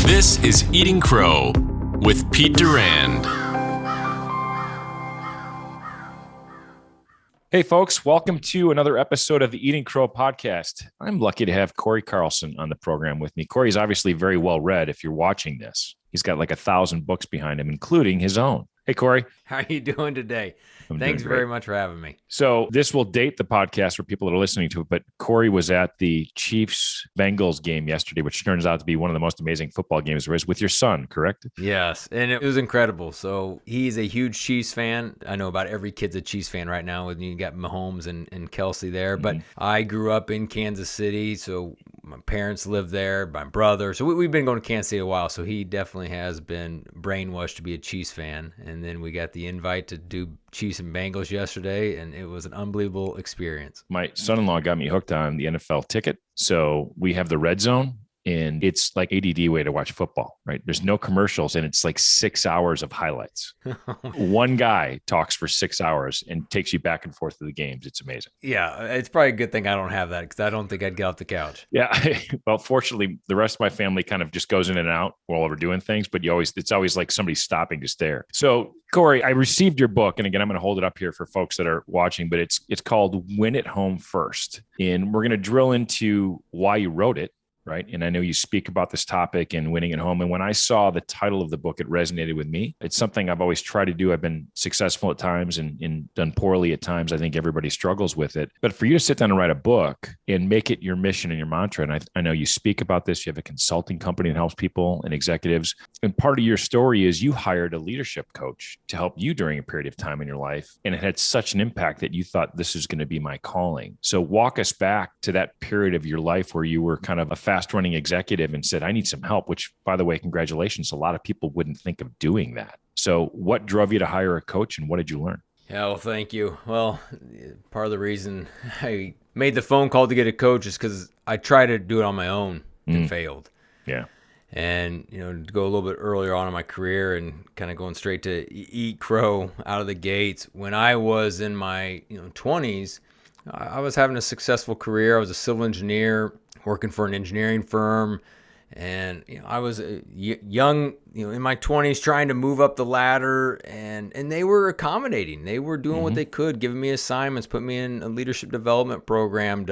This is Eating Crow with Pete Durand. Hey folks, welcome to another episode of the Eating Crow podcast. I'm lucky to have Cory Carlson on the program with me. Cory's obviously very well read if you're watching this. He's got like 1,000 books behind him, including his own. Hey, Cory. How are you doing today? I'm Thanks doing great. very much for having me. So this will date the podcast for people that are listening to it, but Cory was at the Chiefs-Bengals game yesterday, which turns out to be one of the most amazing football games there is, with your son, correct? Yes, and it was incredible. So he's a huge Chiefs fan. I know about every kid's a Chiefs fan right now. You got Mahomes and Kelsey there, but I grew up in Kansas City, so my parents live there, my brother. So we've been going to Kansas City a while, so he definitely has been brainwashed to be a Chiefs fan. And then we got the invite to do Chiefs and Bengals yesterday, and it was an unbelievable experience. My son-in-law got me hooked on the NFL ticket. So we have the Red Zone, and it's like ADD way to watch football, right? There's no commercials, and it's like 6 hours of highlights. One guy talks for 6 hours and takes you back and forth through the games. It's amazing. Yeah, it's probably a good thing I don't have that, because I don't think I'd get off the couch. Yeah. Well, fortunately, the rest of my family kind of just goes in and out while we're doing things, but it's always like somebody stopping to stare. So, Cory, I received your book, and again, I'm going to hold it up here for folks that are watching, but it's called Win at Home First. And we're going to drill into why you wrote it. Right. And I know you speak about this topic and winning at home. And when I saw the title of the book, it resonated with me. It's something I've always tried to do. I've been successful at times and done poorly at times. I think everybody struggles with it. But for you to sit down and write a book and make it your mission and your mantra, and I know you speak about this, you have a consulting company that helps people and executives. And part of your story is you hired a leadership coach to help you during a period of time in your life. And it had such an impact that you thought, this is going to be my calling. So walk us back to that period of your life where you were kind of a fast-running executive and said, I need some help, which, by the way, congratulations. A lot of people wouldn't think of doing that. So what drove you to hire a coach, and what did you learn? Yeah, well, thank you. Well, part of the reason I made the phone call to get a coach is because I tried to do it on my own and failed. Yeah. And, to go a little bit earlier on in my career and kind of going straight to eat crow out of the gates, when I was in my 20s, I was having a successful career. I was a civil engineer working for an engineering firm. And I was young, in my 20s, trying to move up the ladder, and they were accommodating. They were doing what they could, giving me assignments, put me in a leadership development program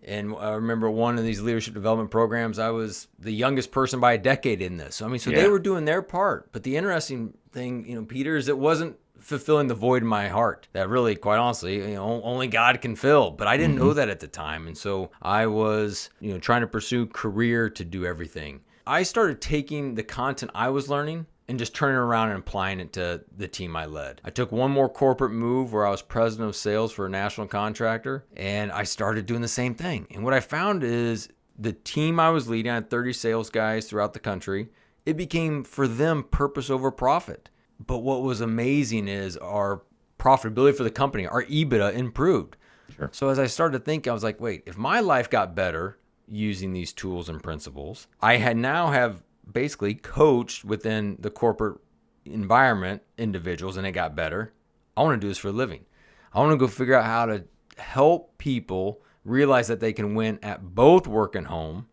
and I remember one of these leadership development programs, I was the youngest person by a decade in this. So they were doing their part. But the interesting thing, Peter, is it wasn't fulfilling the void in my heart that really, quite honestly, only God can fill. But I didn't know that at the time. And so I was, trying to pursue career to do everything. I started taking the content I was learning and just turning it around and applying it to the team I led. I took one more corporate move where I was president of sales for a national contractor, and I started doing the same thing. And what I found is the team I was leading, I had 30 sales guys throughout the country. It became, for them, purpose over profit. But what was amazing is our profitability for the company, our EBITDA improved. Sure. So as I started to think, I was like, wait, if my life got better using these tools and principles, I now have basically coached within the corporate environment individuals, and it got better. I want to do this for a living. I want to go figure out how to help people realize that they can win at both work and home.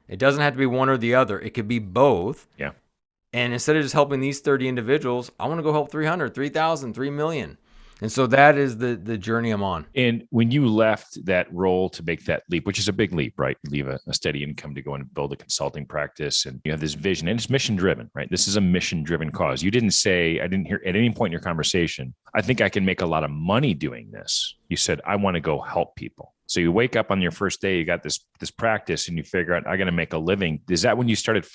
It doesn't have to be one or the other. It could be both. Yeah. And instead of just helping these 30 individuals, I want to go help 300, 3,000, 3 million. And so that is the journey I'm on. And when you left that role to make that leap, which is a big leap, right? You leave a steady income to go and build a consulting practice, and you have this vision, and it's mission driven, right? This is a mission driven cause. You didn't say, I didn't hear at any point in your conversation, I think I can make a lot of money doing this. You said, I want to go help people. So you wake up on your first day, you got this practice, and you figure out, I got to make a living. Is that when you started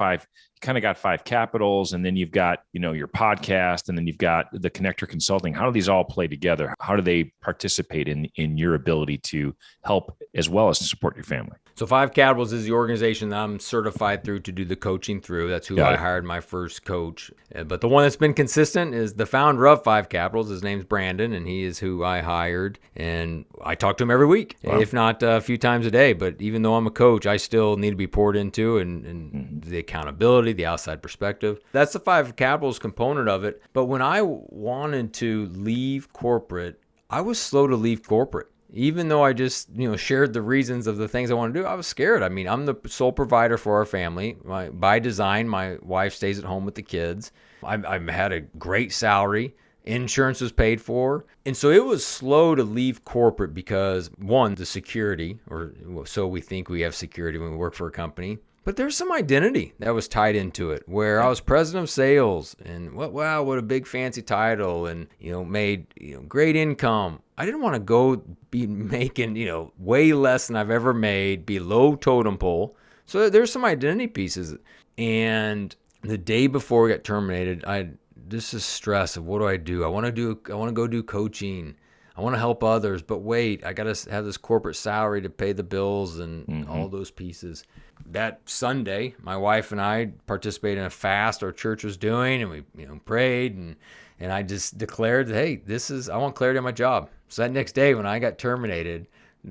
kind of got 5 capitals, and then you've got, your podcast, and then you've got the Connector Consulting? How do these all play together? How do they participate in your ability to help as well as to support your family? So 5 Capitals is the organization that I'm certified through to do the coaching through. That's who I hired my first coach. But the one that's been consistent is the founder of 5 Capitals. His name's Brandon, and he is who I hired. And I talk to him every week, if not a few times a day. But even though I'm a coach, I still need to be poured into, and the accountability, the outside perspective. That's the 5 Capitals component of it. But when I wanted to leave corporate, I was slow to leave corporate. Even though I just, shared the reasons of the things I want to do, I was scared. I mean, I'm the sole provider for our family. By design, my wife stays at home with the kids. I've had a great salary. Insurance was paid for. And so it was slow to leave corporate because, one, the security, or so we think we have security when we work for a company. But there's some identity that was tied into it, where I was president of sales and what a big fancy title, and made great income. I didn't want to go be making way less than I've ever made, be low totem pole. So there's some identity pieces. And the day before we got terminated, this is stress of what do? I want to go do coaching. I want to help others, but wait, I got to have this corporate salary to pay the bills and all those pieces. That Sunday, my wife and I participated in a fast our church was doing, and we prayed, and I just declared that, hey, I want clarity on my job. So that next day when I got terminated,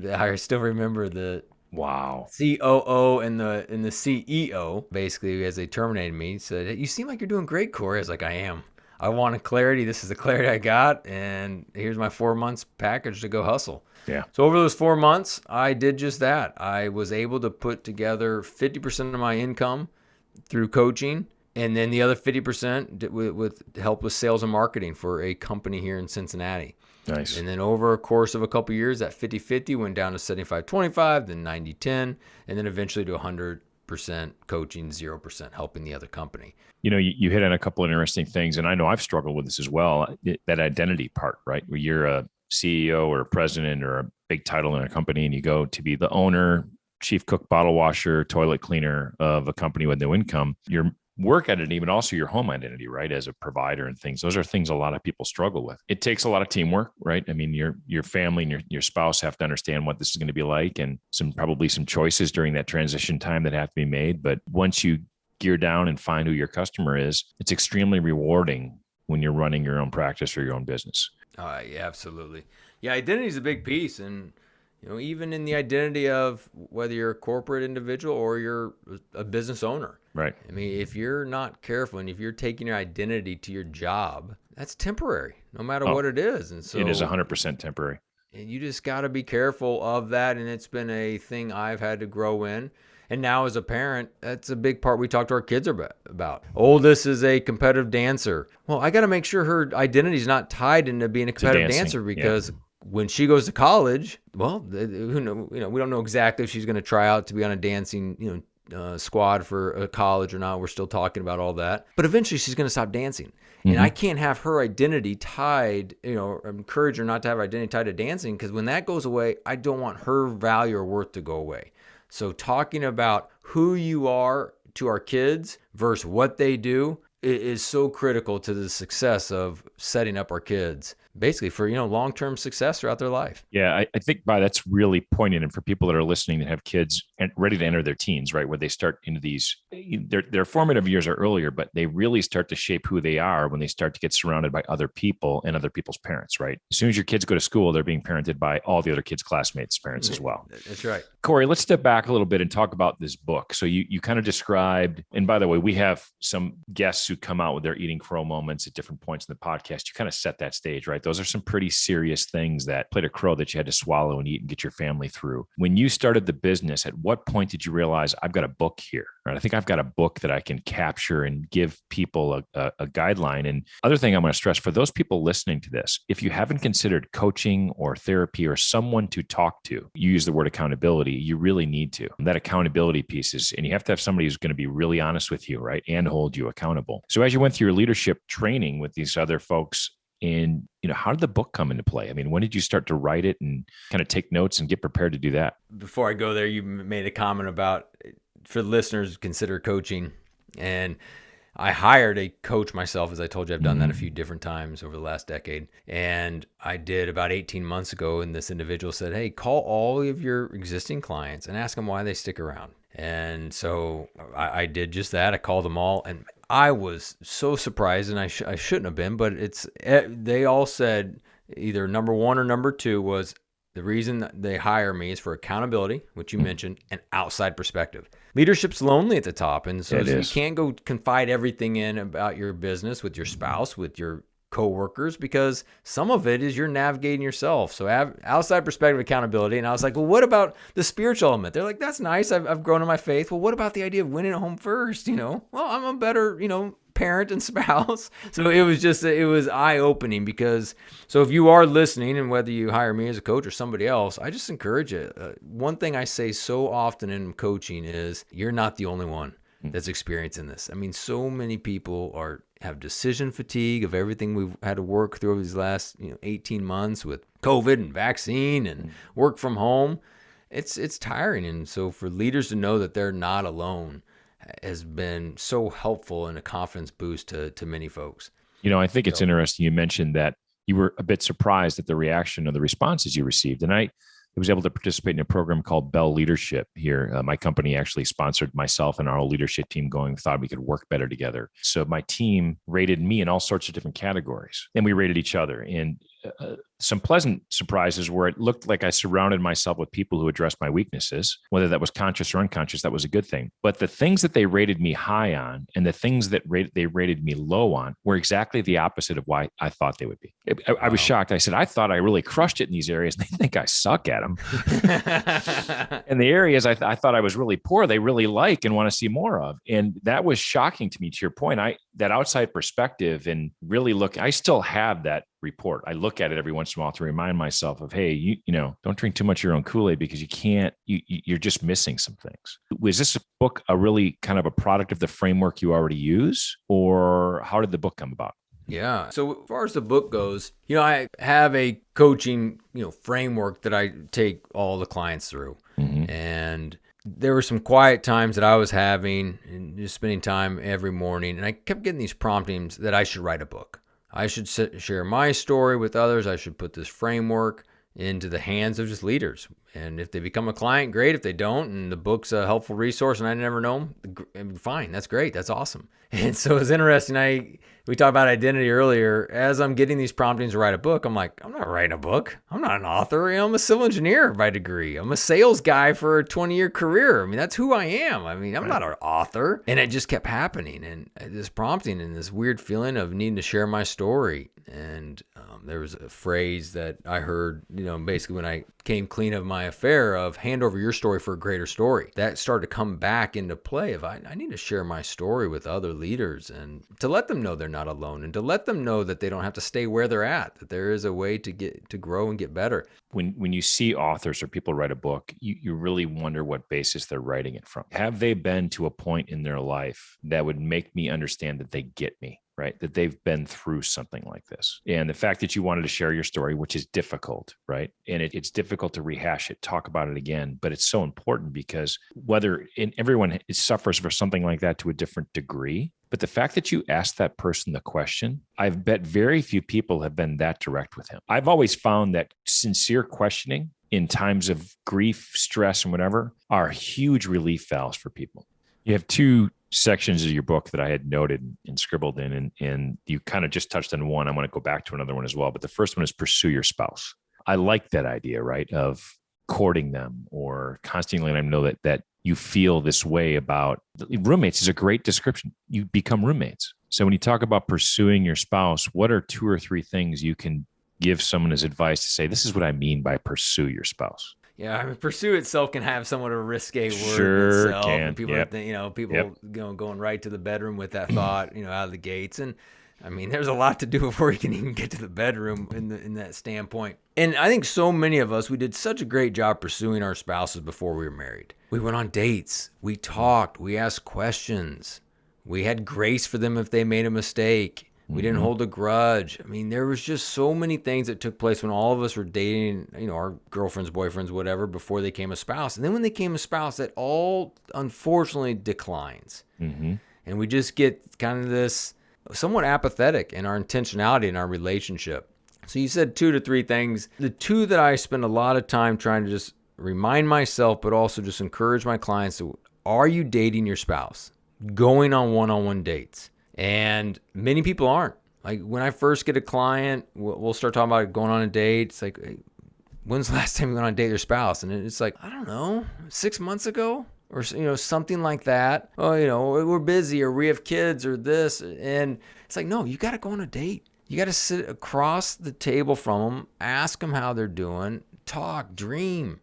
I still remember the COO and the CEO, basically, as they terminated me, said, hey, you seem like you're doing great, Cory. I was like, I am. I wanted clarity. This is the clarity I got, and here's my 4 months package to go hustle. Yeah. So over those 4 months, I did just that. I was able to put together 50% of my income through coaching, and then the other 50% with help with sales and marketing for a company here in Cincinnati. Nice. And then over a course of a couple of years, that 50-50 went down to 75-25, then 90-10, and then eventually to 100% coaching, 0% helping the other company. You hit on a couple of interesting things, and I know I've struggled with this as well, that identity part, right? Where you're a CEO or a president or a big title in a company, and you go to be the owner, chief cook, bottle washer, toilet cleaner of a company with no income. Your work identity, but also your home identity, right? As a provider and things. Those are things a lot of people struggle with. It takes a lot of teamwork, right? I mean, your family and your spouse have to understand what this is going to be like, and probably some choices during that transition time that have to be made. But once you gear down and find who your customer is, it's extremely rewarding when you're running your own practice or your own business. Yeah, absolutely. Yeah, identity is a big piece. And, even in the identity of whether you're a corporate individual or you're a business owner. Right. I mean, if you're not careful and if you're taking your identity to your job, that's temporary, no matter what it is. And so it is 100% temporary. And you just got to be careful of that. And it's been a thing I've had to grow in. And now as a parent, that's a big part we talk to our kids about. Oldest is a competitive dancer. Well, I got to make sure her identity is not tied into being a competitive dancer, because when she goes to college, well, we don't know exactly if she's going to try out to be on a dancing, squad for a college or not. We're still talking about all that. But eventually she's going to stop dancing. Mm-hmm. And I can't have her identity tied, encourage her not to have her identity tied to dancing, because when that goes away, I don't want her value or worth to go away. So talking about who you are to our kids versus what they do is so critical to the success of setting up our kids, basically for, long-term success throughout their life. Yeah, I think that's really poignant. And for people that are listening that have kids and ready to enter their teens, right, where they start into these, their formative years are earlier, but they really start to shape who they are when they start to get surrounded by other people and other people's parents, right? As soon as your kids go to school, they're being parented by all the other kids' classmates' parents as well. That's right. Cory, let's step back a little bit and talk about this book. So you kind of described, and by the way, we have some guests who come out with their eating crow moments at different points in the podcast. You kind of set that stage, right? Those are some pretty serious things that played a crow that you had to swallow and eat and get your family through. When you started the business, at what point did you realize I've got a book here? Right? I think I've got a book that I can capture and give people a guideline. And other thing I'm going to stress for those people listening to this, if you haven't considered coaching or therapy or someone to talk to, you use the word accountability, you really need to. That accountability piece is, and you have to have somebody who's going to be really honest with you, right? And hold you accountable. So as you went through your leadership training with these other folks, and how did the book come into play? I mean, when did you start to write it and kind of take notes and get prepared to do that? Before I go there, you made a comment about, for the listeners, consider coaching. And I hired a coach myself. As I told you, I've done that a few different times over the last decade. And I did about 18 months ago. And this individual said, hey, call all of your existing clients and ask them why they stick around. And so I did just that. I called them all, and I was so surprised, and I shouldn't have been, but they all said either number one or number two was the reason that they hire me is for accountability, which you mentioned, and outside perspective. Leadership's lonely at the top, and so you can't go confide everything in about your business with your spouse, with your coworkers, because some of it is you're navigating yourself. So outside perspective accountability. And I was like, well, what about the spiritual element? They're like, that's nice. I've grown in my faith. Well, what about the idea of winning at home first? Well, I'm a better, parent and spouse. So it was eye-opening, because so if you are listening, and whether you hire me as a coach or somebody else, I just encourage you. One thing I say so often in coaching is you're not the only one that's experiencing this. I mean, so many people have decision fatigue of everything we've had to work through over these last 18 months with COVID and vaccine and work from home. It's tiring. And so for leaders to know that they're not alone has been so helpful and a confidence boost to many folks. I think it's interesting you mentioned that you were a bit surprised at the reaction or the responses you received. And I was able to participate in a program called Bell Leadership here. My company actually sponsored myself and our whole leadership team thought we could work better together. So my team rated me in all sorts of different categories, and we rated each other. And some pleasant surprises where it looked like I surrounded myself with people who addressed my weaknesses, whether that was conscious or unconscious. That was a good thing. But the things that they rated me high on and the things that they rated me low on were exactly the opposite of why I thought they would be. I was shocked. I said, I thought I really crushed it in these areas. They think I suck at them. And the areas I thought I was really poor, they really like and want to see more of. And that was shocking to me, to your point. That outside perspective, and really I still have that report. I look at it every once in a while to remind myself of, hey, you don't drink too much of your own Kool-Aid, because you're just missing some things. Was this book a really kind of a product of the framework you already use, or how did the book come about? Yeah. So as far as the book goes, I have a coaching, framework that I take all the clients through. Mm-hmm. And there were some quiet times that I was having and just spending time every morning. And I kept getting these promptings that I should write a book. I should share my story with others. I should put this framework into the hands of just leaders. And if they become a client, great. If they don't, and the book's a helpful resource and I never know them, fine. That's great. That's awesome. And so it's interesting. We talked about identity earlier. As I'm getting these promptings to write a book, I'm like, I'm not writing a book. I'm not an author. I'm a civil engineer by degree. I'm a sales guy for a 20-year career. I mean, that's who I am. I mean, I'm not an author. And it just kept happening. And this prompting and this weird feeling of needing to share my story. And there was a phrase that I heard, basically when I came clean of my affair, of hand over your story for a greater story. That started to come back into play of I need to share my story with other leaders, and to let them know they're not alone, and to let them know that they don't have to stay where they're at, that there is a way to grow and get better. When you see authors or people write a book, you really wonder what basis they're writing it from. Have they been to a point in their life that would make me understand that they get me? Right? That they've been through something like this. And the fact that you wanted to share your story, which is difficult, right? And it's difficult to rehash it, talk about it again, but it's so important, because everyone suffers for something like that to a different degree. But the fact that you asked that person the question, I've bet very few people have been that direct with him. I've always found that sincere questioning in times of grief, stress, and whatever are huge relief valves for people. You have two sections of your book that I had noted and scribbled in, and you kind of just touched on one. I want to go back to another one as well. But the first one is pursue your spouse. I like that idea, right? Of courting them or constantly letting them know that you feel this way about roommates is a great description. You become roommates. So when you talk about pursuing your spouse, what are 2 or 3 things you can give someone as advice to say, this is what I mean by pursue your spouse? Yeah, I mean, pursue itself can have somewhat of a risque word sure itself. Can. And people, going right to the bedroom with that thought, out of the gates. And I mean, there's a lot to do before you can even get to the bedroom in that standpoint. And I think so many of us, we did such a great job pursuing our spouses before we were married. We went on dates. We talked. We asked questions. We had grace for them if they made a mistake. We didn't hold a grudge. I mean, there was just so many things that took place when all of us were dating, our girlfriends, boyfriends, whatever, before they became a spouse. And then when they became a spouse, that all unfortunately declines. Mm-hmm. And we just get kind of this somewhat apathetic in our intentionality in our relationship. So you said 2 to 3 things. The 2 that I spend a lot of time trying to just remind myself, but also just encourage my clients to, are you dating your spouse? Going on one-on-one dates. And many people aren't. Like when I first get a client, we'll start talking about going on a date. It's like, hey, when's the last time you went on a date with your spouse? And it's like, I don't know, 6 months ago or, something like that. Oh, we're busy or we have kids or this. And it's like, no, you got to go on a date. You got to sit across the table from them, ask them how they're doing, talk, dream.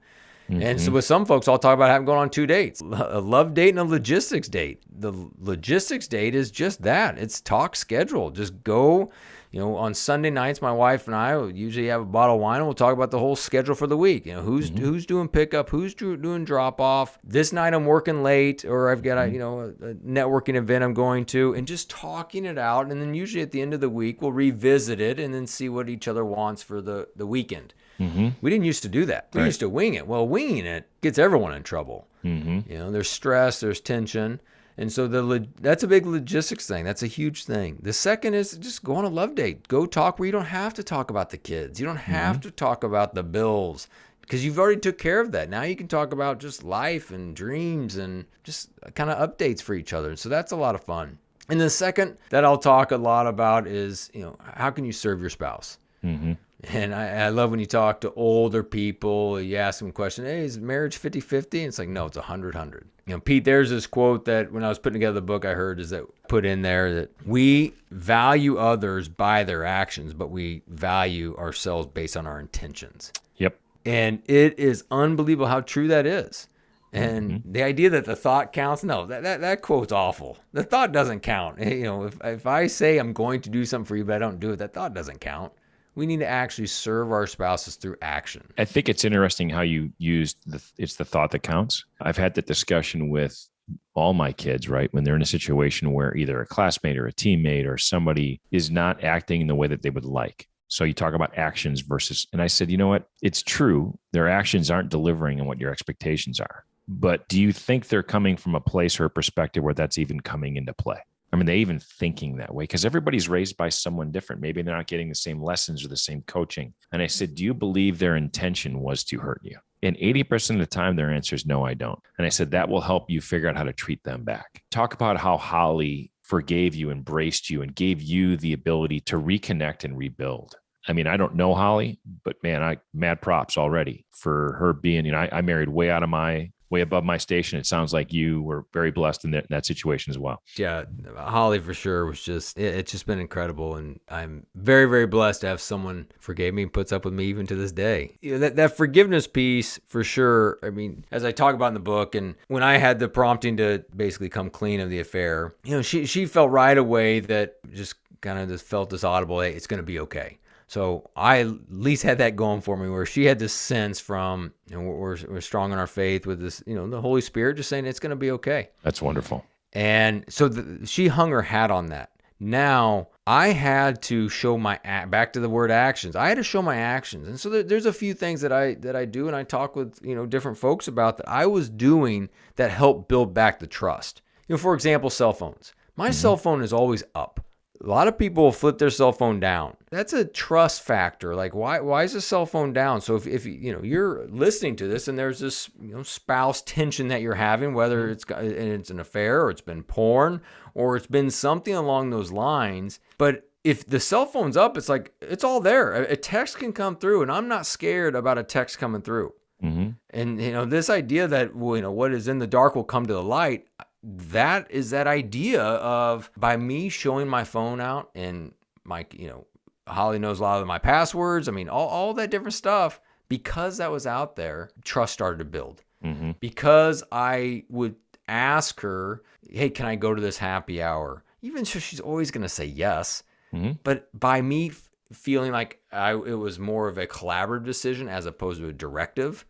And so with some folks, I'll talk about having going on 2 dates, a love date and a logistics date. The logistics date is just that. It's talk schedule. Just go, on Sunday nights, my wife and I will usually have a bottle of wine and we'll talk about the whole schedule for the week. Who's doing pickup, who's doing drop off. This night I'm working late, or I've got a networking event I'm going to, and just talking it out. And then usually at the end of the week, we'll revisit it and then see what each other wants for the weekend. We didn't used to do that. We used to wing it. Well, winging it gets everyone in trouble. There's stress, there's tension. And so that's a big logistics thing. That's a huge thing. The second is just go on a love date. Go talk where you don't have to talk about the kids. You don't have to talk about the bills because you've already took care of that. Now you can talk about just life and dreams and just kind of updates for each other. So that's a lot of fun. And the second that I'll talk a lot about is, how can you serve your spouse? And I love when you talk to older people, you ask them a question, hey, is marriage 50-50? And it's like, no, it's 100-100. Pete, there's this quote that when I was putting together the book, I heard is that put in there that we value others by their actions, but we value ourselves based on our intentions. Yep. And it is unbelievable how true that is. And the idea that the thought counts, no, that quote's awful. The thought doesn't count. If I say I'm going to do something for you, but I don't do it, that thought doesn't count. We need to actually serve our spouses through action. I think it's interesting how you used it's the thought that counts. I've had that discussion with all my kids, right? When they're in a situation where either a classmate or a teammate or somebody is not acting in the way that they would like. So you talk about actions versus, and I said, you know what? It's true. Their actions aren't delivering on what your expectations are. But do you think they're coming from a place or a perspective where that's even coming into play? I mean, they even thinking that way because everybody's raised by someone different. Maybe they're not getting the same lessons or the same coaching. And I said, do you believe their intention was to hurt you? And 80% of the time, their answer is no, I don't. And I said, that will help you figure out how to treat them back. Talk about how Holly forgave you, embraced you, and gave you the ability to reconnect and rebuild. I mean, I don't know Holly, but man, mad props already for her being, I married way above my station. It sounds like you were very blessed in that situation as well. Yeah, Holly for sure was it's just been incredible. And I'm very, very blessed to have someone forgave me and puts up with me even to this day. That forgiveness piece for sure. I mean, as I talk about in the book, and when I had the prompting to basically come clean of the affair, she felt right away that just kind of just felt this audible, hey, it's going to be okay. So I at least had that going for me where she had this sense from, we're strong in our faith with this, the Holy Spirit just saying it's going to be okay. That's wonderful. And so she hung her hat on that. Now I had to show back to the word actions. I had to show my actions. And so there's a few things that I do. And I talk with, different folks about that I was doing that helped build back the trust. For example, cell phones. My cell phone is always up. A lot of people will flip their cell phone down. That's a trust factor. Like, why is the cell phone down? So if you're listening to this and there's this spouse tension that you're having, whether it's an affair or it's been porn or it's been something along those lines, but if the cell phone's up, it's like it's all there. A text can come through, and I'm not scared about a text coming through. And this idea that what is in the dark will come to the light. That is that idea of by me showing my phone out and my, Holly knows a lot of my passwords. I mean, all that different stuff, because that was out there, trust started to build. Because I would ask her, hey, can I go to this happy hour? Even so, she's always going to say yes. But by me feeling like it was more of a collaborative decision as opposed to a directive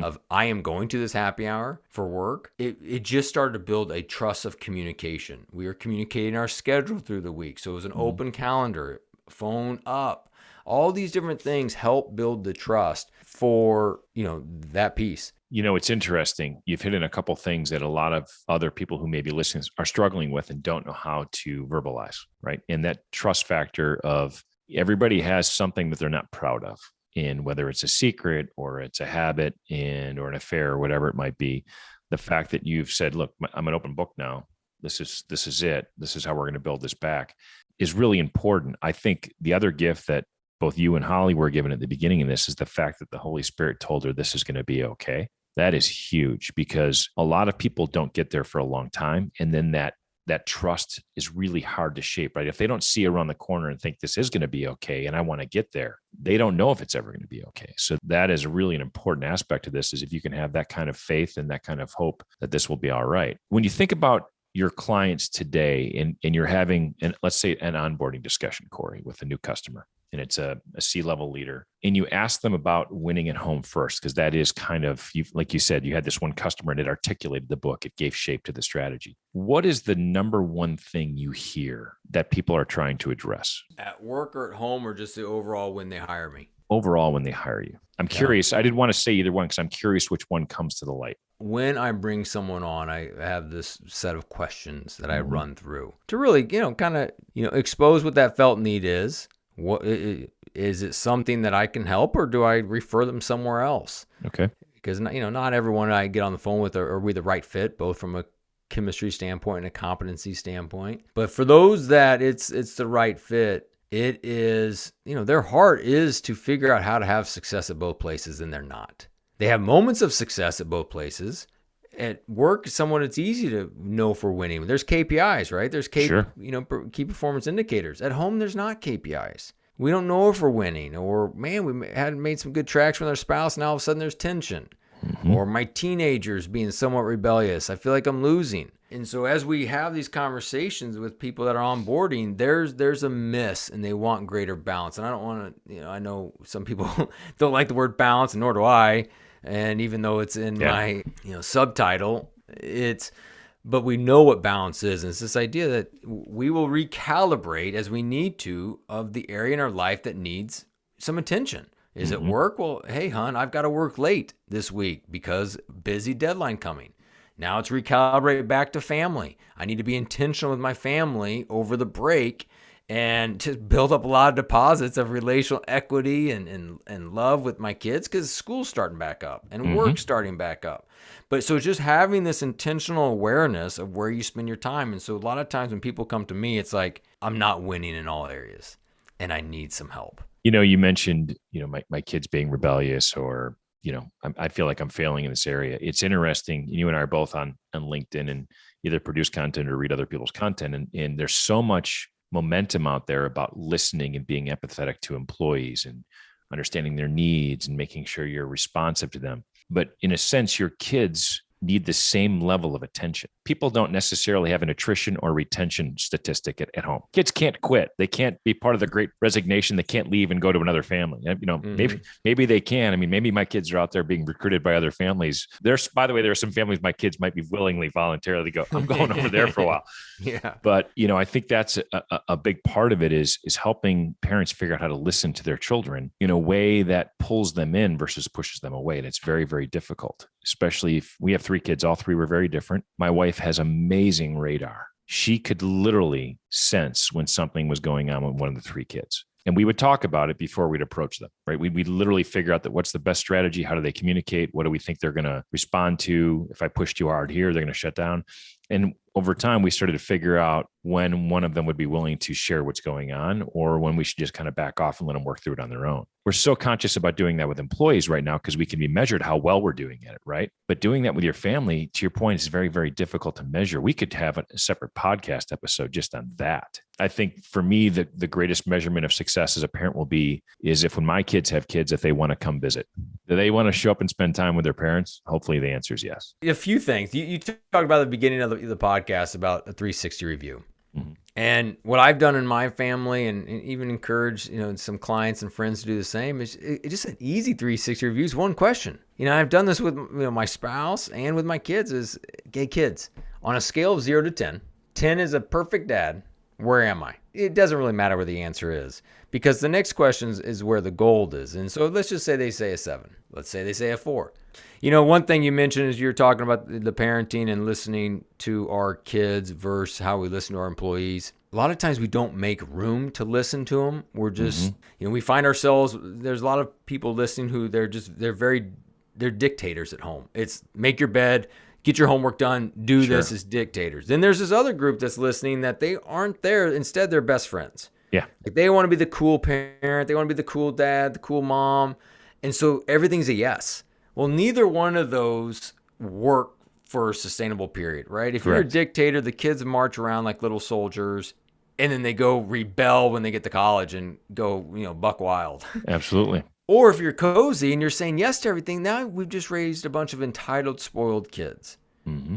of I am going to this happy hour for work, it just started to build a trust of communication. We were communicating our schedule through the week. So it was an open calendar, phone up. All these different things help build the trust for, that piece. It's interesting. You've hit in a couple things that a lot of other people who may be listening are struggling with and don't know how to verbalize, right? And that trust factor of everybody has something that they're not proud of. In whether it's a secret or it's a habit or an affair or whatever it might be, the fact that you've said, look, I'm an open book now. This is it. This is how we're going to build this back is really important. I think the other gift that both you and Holly were given at the beginning of this is the fact that the Holy Spirit told her this is going to be okay. That is huge because a lot of people don't get there for a long time. And then that that trust is really hard to shape, right? If they don't see around the corner and think this is going to be okay and I want to get there, they don't know if it's ever going to be okay. So that is really an important aspect of this, is if you can have that kind of faith and that kind of hope that this will be all right. When you think about your clients today and you're having, let's say an onboarding discussion, Cory, with a new customer, and it's a C-level leader, and you ask them about winning at home first, because that is kind of, like you said, you had this one customer and it articulated the book. It gave shape to the strategy. What is the number one thing you hear that people are trying to address? At work or at home, or just the overall when they hire me? Overall, when they hire you. I'm curious. I didn't want to say either one because I'm curious which one comes to the light. When I bring someone on, I have this set of questions that I run through to really, kind of, expose what that felt need is. What is it, something that I can help, or do I refer them somewhere else? Okay. Because not everyone I get on the phone with are we the right fit, both from a chemistry standpoint and a competency standpoint. But for those that it's the right fit, it is, their heart is to figure out how to have success at both places, and they're not. They have moments of success at both places. At work, someone it's easy to know if we're winning. There's KPIs, right? There's key performance indicators. At home, there's not KPIs. We don't know if we're winning, or man, we hadn't made some good traction with our spouse. Now all of a sudden there's tension, or my teenager's being somewhat rebellious. I feel like I'm losing. And so as we have these conversations with people that are onboarding, there's a miss, and they want greater balance. And I don't want to, I know some people don't like the word balance, and nor do I. And even though it's in my subtitle, but we know what balance is. And it's this idea that we will recalibrate as we need to of the area in our life that needs some attention. Is it work? Well, hey, hon, I've got to work late this week because busy deadline coming. Now it's recalibrated back to family. I need to be intentional with my family over the break and to build up a lot of deposits of relational equity and love with my kids, because school's starting back up and work's starting back up. But so just having this intentional awareness of where you spend your time. And so a lot of times when people come to me, it's like, I'm not winning in all areas and I need some help. You mentioned, my kids being rebellious, or, I feel like I'm failing in this area. It's interesting. You and I are both on LinkedIn and either produce content or read other people's content. And there's so much momentum out there about listening and being empathetic to employees and understanding their needs and making sure you're responsive to them. But in a sense, your kids need the same level of attention. People don't necessarily have an attrition or retention statistic at home. Kids can't quit. They can't be part of the great resignation. They can't leave and go to another family. Maybe they can. I mean, maybe my kids are out there being recruited by other families. By the way, there are some families my kids might be willingly, voluntarily go, I'm going over there for a while. Yeah. But, I think that's a big part of it is helping parents figure out how to listen to their children in a way that pulls them in versus pushes them away. And it's very, very difficult, especially if we have 3 kids. All 3 were very different. My wife has amazing radar. She could literally sense when something was going on with one of the 3 kids. And we would talk about it before we'd approach them, right? We'd literally figure out that what's the best strategy? How do they communicate? What do we think they're going to respond to? If I push too hard here, they're going to shut down. And over time, we started to figure out when one of them would be willing to share what's going on, or when we should just kind of back off and let them work through it on their own. We're so conscious about doing that with employees right now because we can be measured how well we're doing at it, right? But doing that with your family, to your point, is very, very difficult to measure. We could have a separate podcast episode just on that. I think for me, the greatest measurement of success as a parent is if when my kids have kids, if they want to come visit. Do they want to show up and spend time with their parents? Hopefully the answer is yes. A few things. You talked about at the beginning of the podcast about a 360 review. And what I've done in my family, and even encourage some clients and friends to do the same, is just an easy 360 review is one question. I've done this with my spouse and with my kids. Is, hey kids, on a scale of 0 to 10, 10 is a perfect dad. Where am I? It doesn't really matter where the answer is, because the next question is where the gold is. And so let's just say they say a 7. Let's say they say a 4. One thing you mentioned is you're talking about the parenting and listening to our kids versus how we listen to our employees. A lot of times we don't make room to listen to them. We're just, we find ourselves, there's a lot of people listening who they're dictators at home. It's make your bed, get your homework done, do this as dictators. Then there's this other group that's listening that they aren't there. Instead, they're best friends. Yeah. Like they want to be the cool parent. They want to be the cool dad, the cool mom. And so everything's a yes. Well, neither one of those work for a sustainable period, right? If Correct. you're a dictator, the kids march around like little soldiers, and then they go rebel when they get to college and go, buck wild. Absolutely. Or if you're cozy and you're saying yes to everything, now we've just raised a bunch of entitled, spoiled kids. Mm-hmm.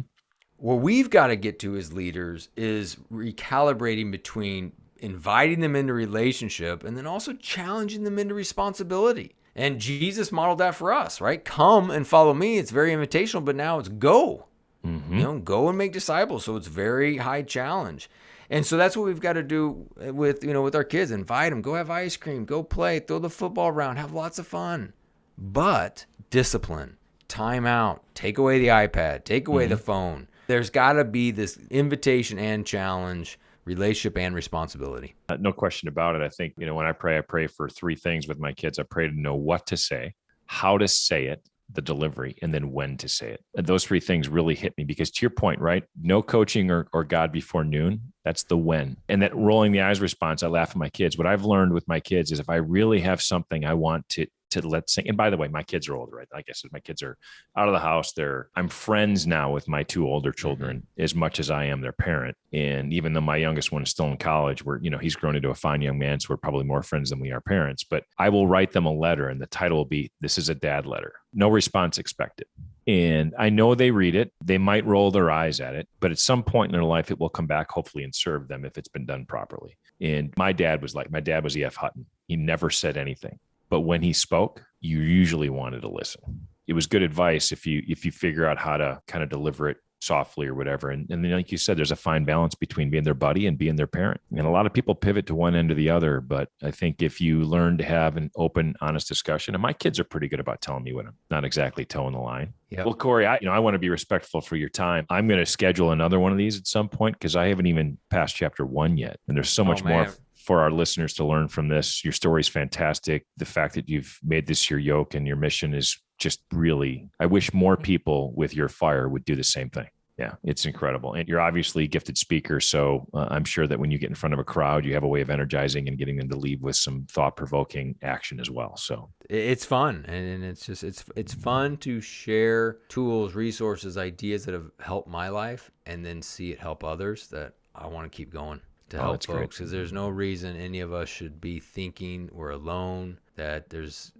What we've got to get to as leaders is recalibrating between inviting them into relationship and then also challenging them into responsibility. And Jesus modeled that for us, right? Come and follow me. It's very invitational, but now it's go. Mm-hmm. Go and make disciples. So it's very high challenge. And so that's what we've got to do with our kids. Invite them, go have ice cream, go play, throw the football around, have lots of fun. But discipline, time out, take away the iPad, take away the phone. There's got to be this invitation and challenge, relationship and responsibility. No question about it. I think, when I pray for three things with my kids. I pray to know what to say, how to say it, the delivery, and then when to say it. And those three things really hit me because, to your point, right? No coaching or God before noon. That's the when. And that rolling the eyes response, I laugh at my kids. What I've learned with my kids is if I really have something I want to let sink. And by the way, my kids are older, right? Like I said, my kids are out of the house. I'm friends now with my two older children as much as I am their parent. And even though my youngest one is still in college, he's grown into a fine young man. So we're probably more friends than we are parents, but I will write them a letter and the title will be, "This is a dad letter." No response expected. And I know they read it. They might roll their eyes at it, but at some point in their life, it will come back hopefully and serve them if it's been done properly. And my dad was E.F. Hutton. He never said anything. But when he spoke, you usually wanted to listen. It was good advice if you figure out how to kind of deliver it softly or whatever. And then, like you said, there's a fine balance between being their buddy and being their parent. And a lot of people pivot to one end or the other. But I think if you learn to have an open, honest discussion, and my kids are pretty good about telling me when I'm not exactly towing the line. Yep. Well, Cory, I want to be respectful for your time. I'm going to schedule another one of these at some point because I haven't even passed chapter 1 yet. And there's so much more for our listeners to learn from this. Your story is fantastic. The fact that you've made this your yoke and your mission is just really, I wish more people with your fire would do the same thing. Yeah, it's incredible. And you're obviously a gifted speaker. So I'm sure that when you get in front of a crowd, you have a way of energizing and getting them to leave with some thought-provoking action as well. So it's fun. And it's fun to share tools, resources, ideas that have helped my life and then see it help others that I want to keep going to help folks. Because there's no reason any of us should be thinking we're alone, that there's,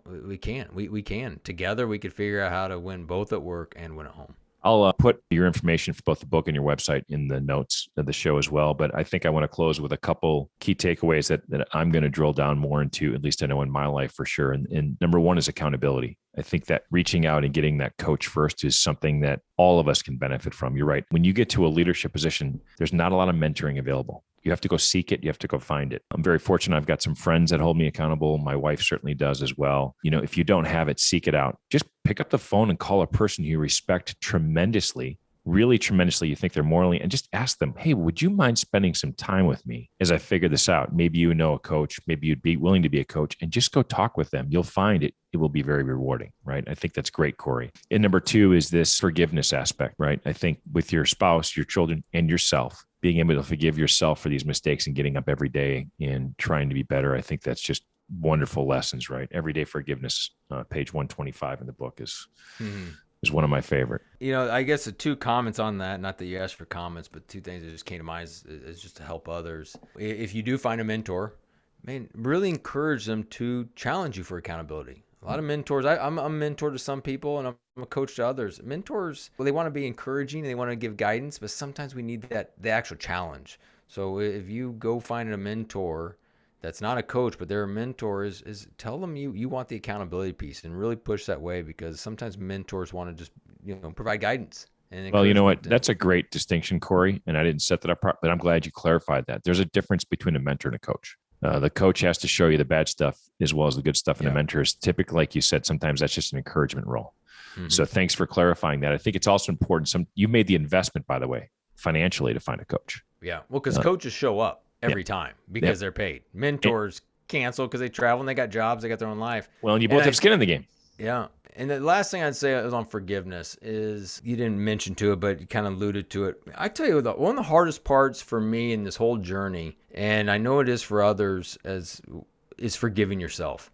we can. Together, we could figure out how to win both at work and win at home. I'll put your information for both the book and your website in the notes of the show as well. But I think I want to close with a couple key takeaways that I'm going to drill down more into, at least I know in my life for sure. And number one is accountability. I think that reaching out and getting that coach first is something that all of us can benefit from. You're right. When you get to a leadership position, there's not a lot of mentoring available. You have to go seek it. You have to go find it. I'm very fortunate. I've got some friends that hold me accountable. My wife certainly does as well. If you don't have it, seek it out. Just pick up the phone and call a person who you respect tremendously, really tremendously. You think they're morally, and just ask them, "Hey, would you mind spending some time with me as I figure this out?" Maybe you know a coach, maybe you'd be willing to be a coach, and just go talk with them. You'll find it will be very rewarding, right? I think that's great, Cory. And number two is this forgiveness aspect, right? I think with your spouse, your children, and yourself, being able to forgive yourself for these mistakes and getting up every day and trying to be better. I think that's just wonderful lessons, right? Everyday forgiveness, page 125 in the book is one of my favorite. I guess the two comments on that, not that you asked for comments, but two things that just came to mind is just to help others. If you do find a mentor, really encourage them to challenge you for accountability. A lot of mentors, I'm a mentor to some people and I'm a coach to others. Mentors, they want to be encouraging and they want to give guidance, but sometimes we need the actual challenge. So if you go find a mentor that's not a coach, but they're a mentor, is tell them you want the accountability piece and really push that way, because sometimes mentors want to just provide guidance. Well, you know what? That's a great distinction, Cory, and I didn't set that up, but I'm glad you clarified that. There's a difference between a mentor and a coach. The coach has to show you the bad stuff as well as the good stuff. And the mentor is typically, like you said, sometimes that's just an encouragement role. Mm-hmm. So thanks for clarifying that. I think it's also important. You made the investment, by the way, financially to find a coach. Yeah. Well, because coaches show up every time because they're paid. Mentors cancel because they travel and they got jobs, they got their own life. Well, and you both have skin in the game. Yeah. And the last thing I'd say is on forgiveness is, you didn't mention to it, but you kind of alluded to it. I tell you, one of the hardest parts for me in this whole journey, and I know it is for others, is forgiving yourself.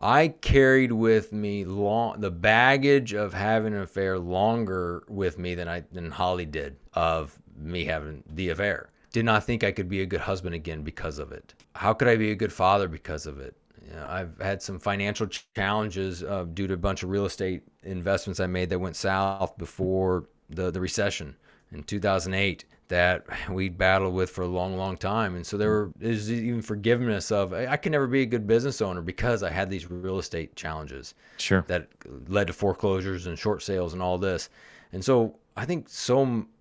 I carried with me the baggage of having an affair longer with me than Holly did of me having the affair. Did not think I could be a good husband again because of it. How could I be a good father because of it? I've had some financial challenges due to a bunch of real estate investments I made that went south before the recession in 2008 that we battled with for a long, long time. And so there's even forgiveness of, I can never be a good business owner because I had these real estate challenges that led to foreclosures and short sales and all this. And so I think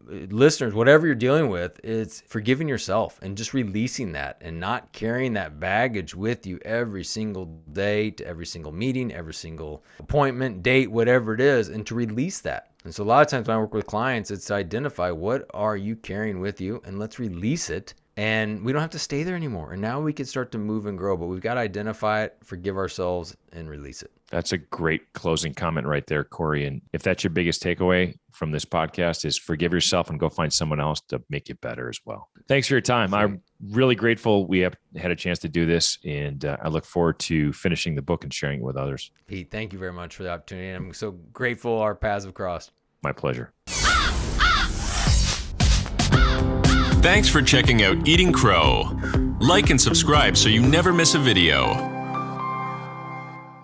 listeners, whatever you're dealing with, it's forgiving yourself and just releasing that and not carrying that baggage with you every single day to every single meeting, every single appointment, date, whatever it is, and to release that. And so a lot of times when I work with clients, it's to identify what are you carrying with you and let's release it. And we don't have to stay there anymore. And now we can start to move and grow, but we've got to identify it, forgive ourselves, and release it. That's a great closing comment right there, Cory. And if that's your biggest takeaway from this podcast is forgive yourself and go find someone else to make you better as well. Thanks for your time. I'm really grateful we have had a chance to do this. And I look forward to finishing the book and sharing it with others. Pete, thank you very much for the opportunity. I'm so grateful our paths have crossed. My pleasure. Thanks for checking out Eating Crow. Like and subscribe so you never miss a video.